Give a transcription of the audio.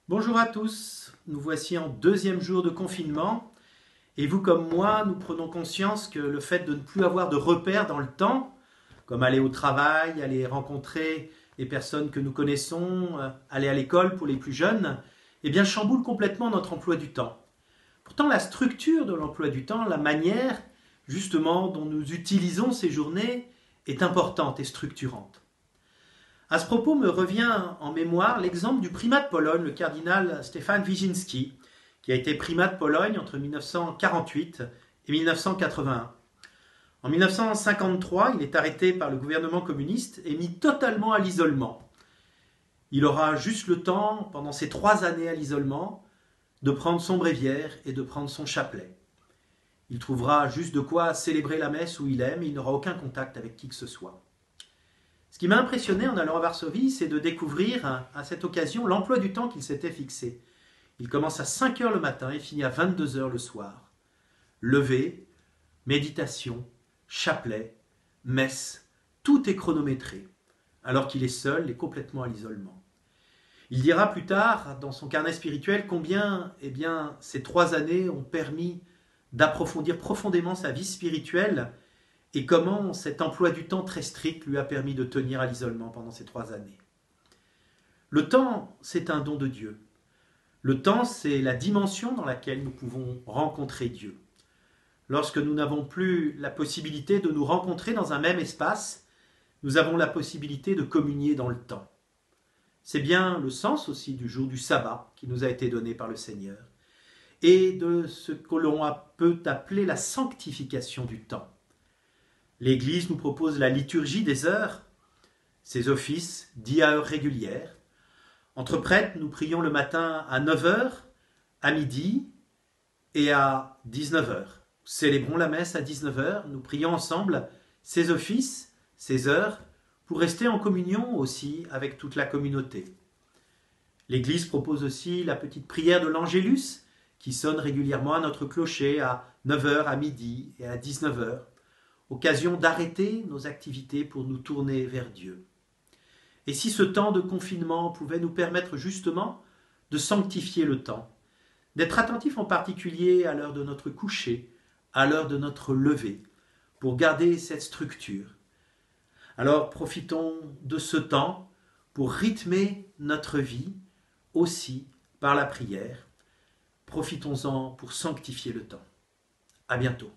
Bonjour à tous, nous voici en deuxième jour de confinement et vous comme moi, nous prenons conscience que le fait de ne plus avoir de repères dans le temps, comme aller au travail, aller rencontrer les personnes que nous connaissons, aller à l'école pour les plus jeunes, eh bien chamboule complètement notre emploi du temps. Pourtant la structure de l'emploi du temps, la manière justement dont nous utilisons ces journées est importante et structurante. À ce propos me revient en mémoire l'exemple du primat de Pologne, le cardinal Stefan Wyszyński, qui a été primat de Pologne entre 1948 et 1981. En 1953, il est arrêté par le gouvernement communiste et mis totalement à l'isolement. Il aura juste le temps, pendant ces 3 années à l'isolement, de prendre son bréviaire et de prendre son chapelet. Il trouvera juste de quoi célébrer la messe où il aime et il n'aura aucun contact avec qui que ce soit. Ce qui m'a impressionné en allant à Varsovie, c'est de découvrir à cette occasion l'emploi du temps qu'il s'était fixé. Il commence à 5 heures le matin et finit à 22 heures le soir. Lever, méditation, chapelet, messe, tout est chronométré, alors qu'il est seul et complètement à l'isolement. Il dira plus tard, dans son carnet spirituel, combien ces 3 années ont permis d'approfondir profondément sa vie spirituelle et comment cet emploi du temps très strict lui a permis de tenir à l'isolement pendant ces 3 années. Le temps, c'est un don de Dieu. Le temps, c'est la dimension dans laquelle nous pouvons rencontrer Dieu. Lorsque nous n'avons plus la possibilité de nous rencontrer dans un même espace, nous avons la possibilité de communier dans le temps. C'est bien le sens aussi du jour du sabbat qui nous a été donné par le Seigneur et de ce que l'on peut appeler la sanctification du temps. L'Église nous propose la liturgie des heures, ces offices dits à heures régulières. Entre prêtres, nous prions le matin à 9 heures, à midi et à 19 heures. Célébrons la messe à 19 heures, nous prions ensemble ces offices, ces heures, pour rester en communion aussi avec toute la communauté. L'Église propose aussi la petite prière de l'Angélus, qui sonne régulièrement à notre clocher à 9 heures, à midi et à 19 heures. Occasion d'arrêter nos activités pour nous tourner vers Dieu. Et si ce temps de confinement pouvait nous permettre justement de sanctifier le temps, d'être attentifs en particulier à l'heure de notre coucher, à l'heure de notre lever, pour garder cette structure. Alors profitons de ce temps pour rythmer notre vie aussi par la prière. Profitons-en pour sanctifier le temps. À bientôt.